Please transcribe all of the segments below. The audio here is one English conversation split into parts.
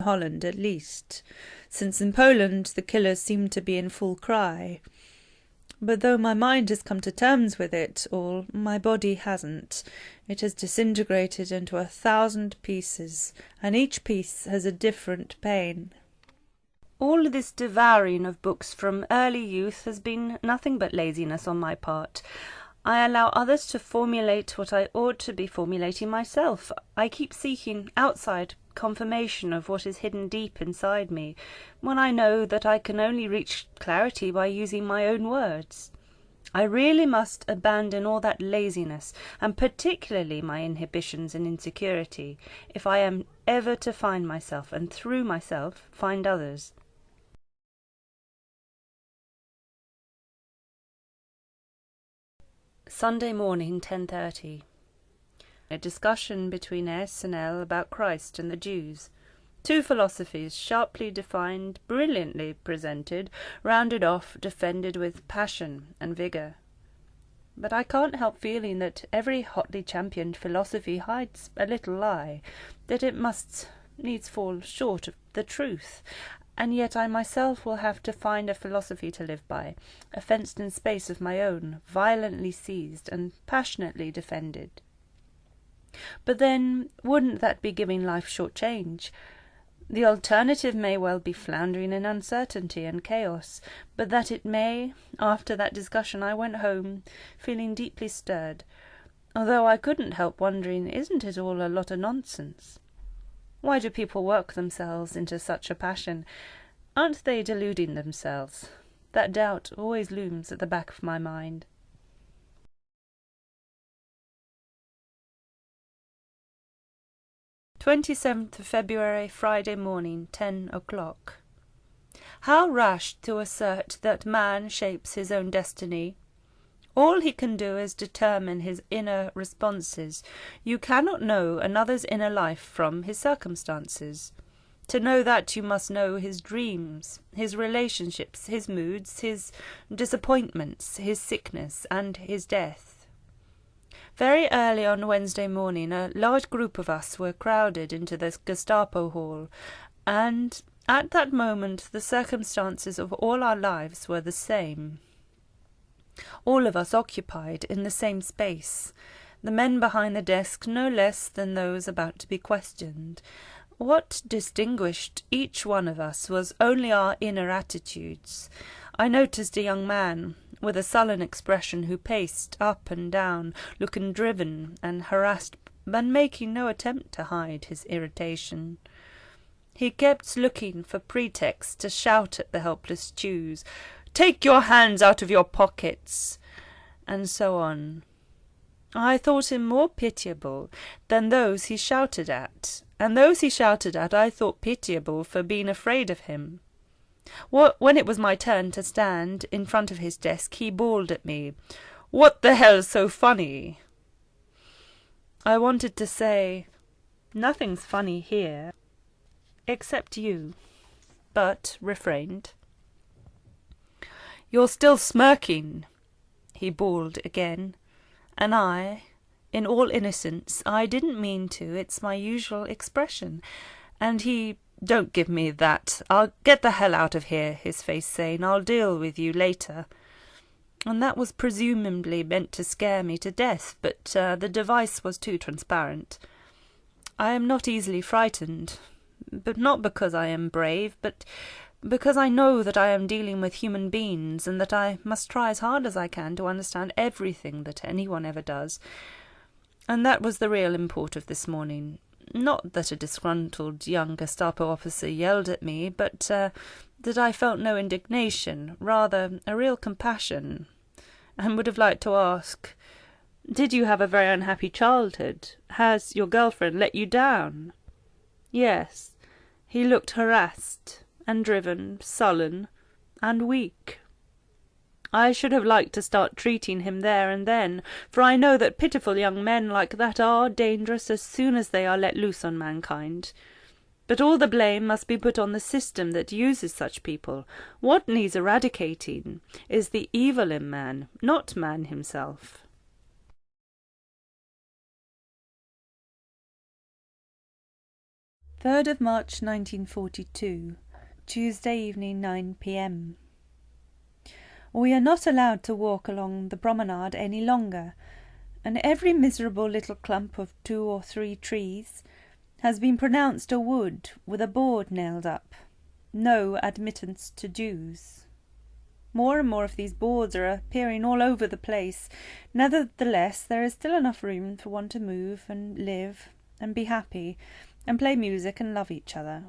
Holland at least, since in Poland the killers seem to be in full cry. But though my mind has come to terms with it all, my body hasn't. It has disintegrated into 1,000 pieces, and each piece has a different pain. All this devouring of books from early youth has been nothing but laziness on my part. I allow others to formulate what I ought to be formulating myself. I keep seeking outside confirmation of what is hidden deep inside me, when I know that I can only reach clarity by using my own words. I really must abandon all that laziness, and particularly my inhibitions and insecurity, if I am ever to find myself, and through myself find others. Sunday morning, 10:30. A discussion between S and L about Christ and the Jews. Two philosophies, sharply defined, brilliantly presented, rounded off, defended with passion and vigour. But I can't help feeling that every hotly championed philosophy hides a little lie, that it must needs fall short of the truth, and yet I myself will have to find a philosophy to live by, a fenced-in space of my own, violently seized and passionately defended. But then, wouldn't that be giving life short change? The alternative may well be floundering in uncertainty and chaos, but that it may. After that discussion I went home, feeling deeply stirred, although I couldn't help wondering, isn't it all a lot of nonsense? Why do people work themselves into such a passion? Aren't they deluding themselves? That doubt always looms at the back of my mind. 27th of February, Friday morning, 10 o'clock. How rash to assert that man shapes his own destiny. All he can do is determine his inner responses. You cannot know another's inner life from his circumstances. To know that, you must know his dreams, his relationships, his moods, his disappointments, his sickness, and his death. Very early on Wednesday morning a large group of us were crowded into the Gestapo hall, and at that moment the circumstances of all our lives were the same. All of us occupied in the same space, the men behind the desk no less than those about to be questioned. What distinguished each one of us was only our inner attitudes. I noticed a young man with a sullen expression who paced up and down, looking driven and harassed, but making no attempt to hide his irritation. He kept looking for pretexts to shout at the helpless Jews, "Take your hands out of your pockets," and so on. I thought him more pitiable than those he shouted at, and those he shouted at I thought pitiable for being afraid of him. When it was my turn to stand in front of his desk, he bawled at me, "What the hell's so funny?" I wanted to say, "Nothing's funny here, except you," but refrained. "You're still smirking," he bawled again, and I, in all innocence, I didn't mean to, it's my usual expression, and he, "Don't give me that. I'll get the hell out of here," his face saying, "I'll deal with you later." And that was presumably meant to scare me to death, but the device was too transparent. I am not easily frightened, but not because I am brave, but because I know that I am dealing with human beings, and that I must try as hard as I can to understand everything that anyone ever does. And that was the real import of this morning. Not that a disgruntled young Gestapo officer yelled at me, but that I felt no indignation, rather a real compassion, and would have liked to ask, "Did you have a very unhappy childhood? Has your girlfriend let you down?" Yes, he looked harassed and driven, sullen and weak. I should have liked to start treating him there and then, for I know that pitiful young men like that are dangerous as soon as they are let loose on mankind. But all the blame must be put on the system that uses such people. What needs eradicating is the evil in man, not man himself. 3rd of March 1942, Tuesday evening, 9 p.m. We are not allowed to walk along the promenade any longer, and every miserable little clump of 2 or 3 trees has been pronounced a wood with a board nailed up. No admittance to Jews. More and more of these boards are appearing all over the place. Nevertheless, there is still enough room for one to move and live and be happy and play music and love each other.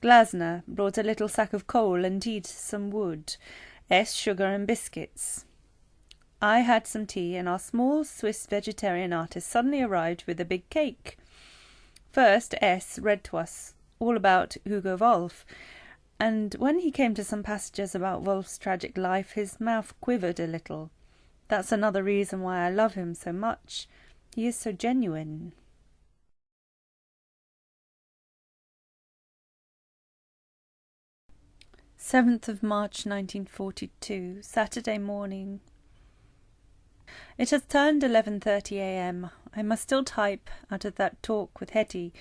Glasner brought a little sack of coal and Teed some wood, S sugar and biscuits. I had some tea, and our small Swiss vegetarian artist suddenly arrived with a big cake. First S read to us all about Hugo Wolf, and when he came to some passages about Wolf's tragic life, his mouth quivered a little. That's another reason why I love him so much. He is so genuine. Seventh of March 1942, Saturday morning. It has turned 11:30 a.m. I must still type out of that talk with Etty.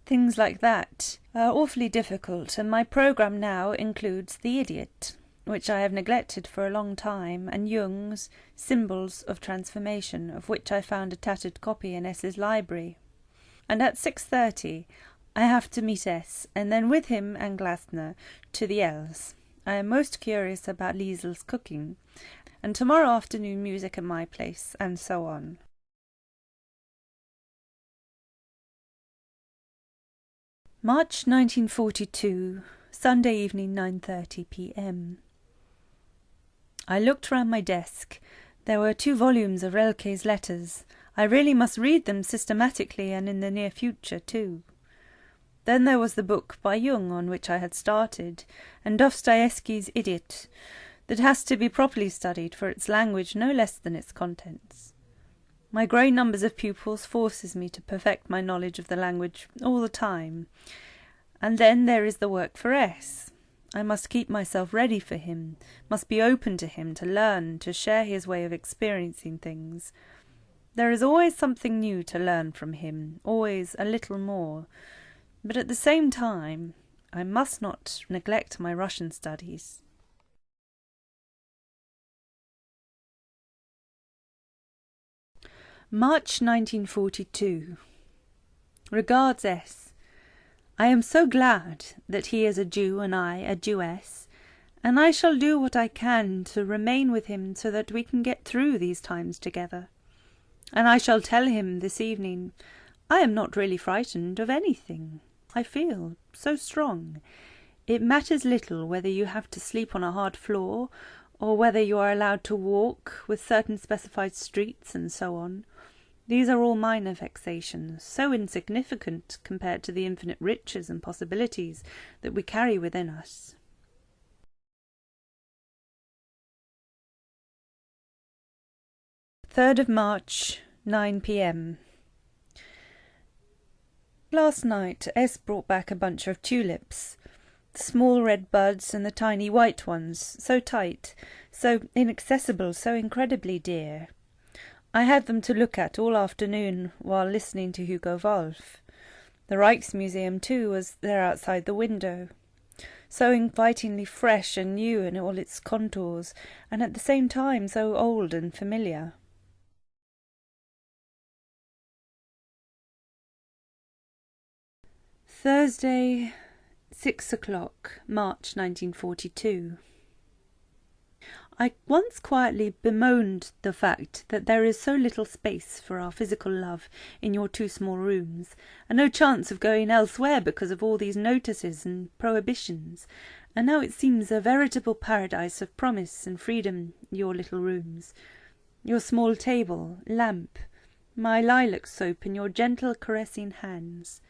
Things like that are awfully difficult, and my programme now includes The Idiot, which I have neglected for a long time, and Jung's Symbols of Transformation, of which I found a tattered copy in S.'s library. And at 6:30 I have to meet S, and then with him and Glasner to the L's. I am most curious about Liesel's cooking, and tomorrow afternoon music at my place, and so on. March 1942, Sunday evening, 9:30 p.m. I looked round my desk. There were 2 volumes of Rilke's letters. I really must read them systematically, and in the near future too. Then there was the book by Jung on which I had started, and Dostoevsky's Idiot, that has to be properly studied for its language no less than its contents. My growing numbers of pupils forces me to perfect my knowledge of the language all the time. And then there is the work for S. I must keep myself ready for him, must be open to him, to learn, to share his way of experiencing things. There is always something new to learn from him, always a little more. But at the same time, I must not neglect my Russian studies. March 1942. Regards S. I am so glad that he is a Jew and I a Jewess, and I shall do what I can to remain with him so that we can get through these times together. And I shall tell him this evening, I am not really frightened of anything. I feel so strong. It matters little whether you have to sleep on a hard floor, or whether you are allowed to walk with certain specified streets and so on. These are all minor vexations, so insignificant compared to the infinite riches and possibilities that we carry within us. Third of March, 9 p.m. Last night S brought back a bunch of tulips, the small red buds and the tiny white ones, so tight, so inaccessible, so incredibly dear. I had them to look at all afternoon while listening to Hugo Wolf. The Rijksmuseum, too, was there outside the window, so invitingly fresh and new in all its contours, and at the same time so old and familiar. Thursday, 6 o'clock, March 1942. I once quietly bemoaned the fact that there is so little space for our physical love in your 2 small rooms, and no chance of going elsewhere because of all these notices and prohibitions, and now it seems a veritable paradise of promise and freedom, your little rooms. Your small table, lamp, my lilac soap in your gentle caressing hands.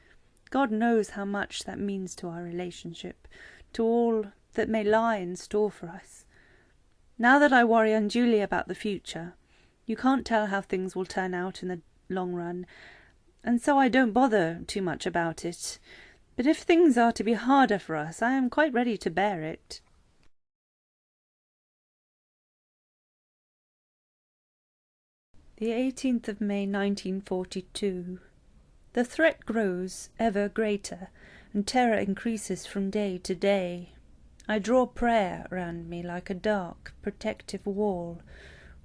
God knows how much that means to our relationship, to all that may lie in store for us. Now that I worry unduly about the future, you can't tell how things will turn out in the long run, and so I don't bother too much about it. But if things are to be harder for us, I am quite ready to bear it. The 18th of May 1942. The threat grows ever greater, and terror increases from day to day. I draw prayer round me like a dark, protective wall,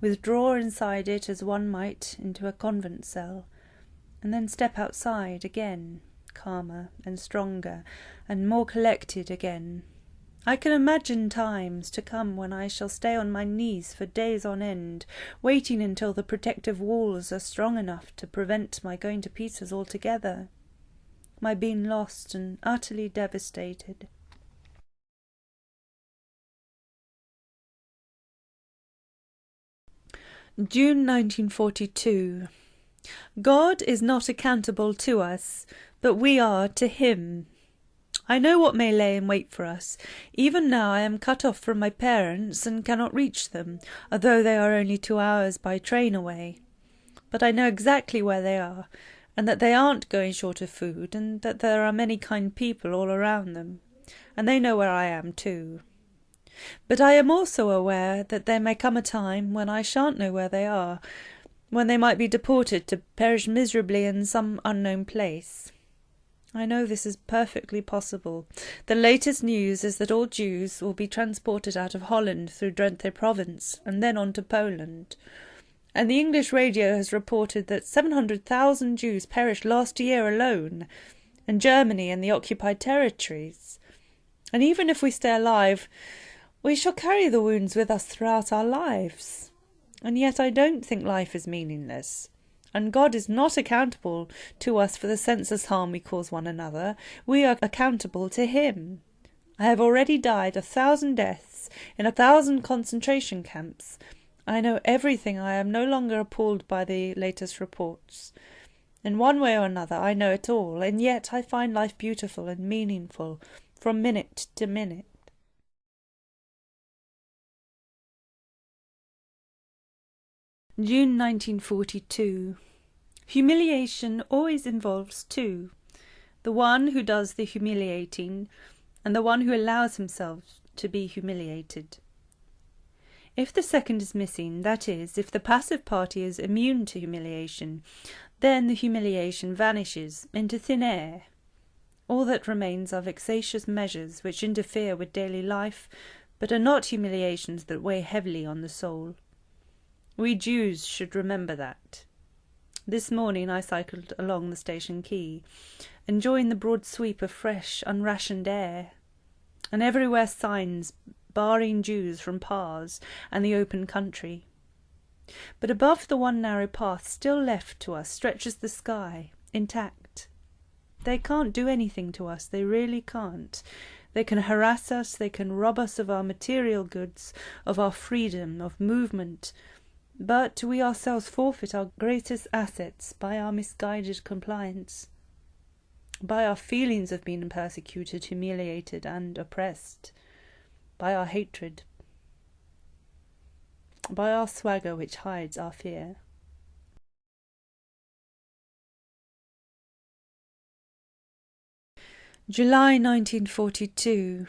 withdraw inside it as one might into a convent cell, and then step outside again, calmer and stronger, and more collected again. I can imagine times to come when I shall stay on my knees for days on end, waiting until the protective walls are strong enough to prevent my going to pieces altogether, my being lost and utterly devastated. June 1942. God is not accountable to us, but we are to him. I know what may lay in wait for us. Even now I am cut off from my parents and cannot reach them, although they are only 2 hours by train away. But I know exactly where they are, and that they aren't going short of food, and that there are many kind people all around them, and they know where I am too. But I am also aware that there may come a time when I shan't know where they are, when they might be deported to perish miserably in some unknown place. I know this is perfectly possible. The latest news is that all Jews will be transported out of Holland through Drenthe province and then on to Poland. And the English radio has reported that 700,000 Jews perished last year alone, in Germany and the occupied territories. And even if we stay alive, we shall carry the wounds with us throughout our lives. And yet I don't think life is meaningless. And God is not accountable to us for the senseless harm we cause one another. We are accountable to him. I have already died 1,000 deaths in 1,000 concentration camps. I know everything. I am no longer appalled by the latest reports. In one way or another I know it all, and yet I find life beautiful and meaningful from minute to minute. June 1942. Humiliation always involves two, the one who does the humiliating and the one who allows himself to be humiliated. If the second is missing, that is, if the passive party is immune to humiliation, then the humiliation vanishes into thin air. All that remains are vexatious measures which interfere with daily life, but are not humiliations that weigh heavily on the soul. We Jews should remember that. This morning I cycled along the station quay, enjoying the broad sweep of fresh, unrationed air, and everywhere signs barring Jews from paths and the open country. But above the one narrow path still left to us stretches the sky, intact. They can't do anything to us, they really can't. They can harass us, they can rob us of our material goods, of our freedom, of movement, but we ourselves forfeit our greatest assets by our misguided compliance, by our feelings of being persecuted, humiliated, and oppressed, by our hatred, by our swagger which hides our fear. July 1942.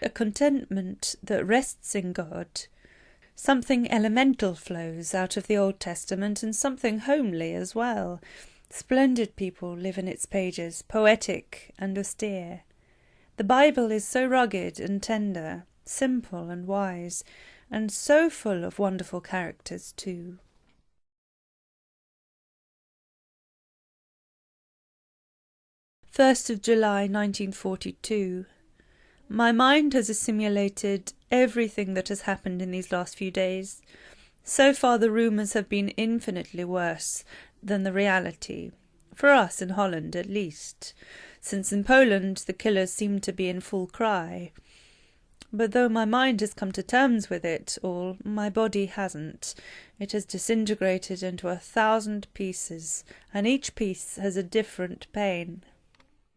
A contentment that rests in God. Something elemental flows out of the Old Testament, and something homely as well. Splendid people live in its pages, poetic and austere. The Bible is so rugged and tender, simple and wise, and so full of wonderful characters too. 1st of July 1942. My mind has assimilated everything that has happened in these last few days. So far the rumours have been infinitely worse than the reality, for us in Holland at least, since in Poland the killers seem to be in full cry. But though my mind has come to terms with it all, my body hasn't. It has disintegrated into 1,000 pieces, and each piece has a different pain.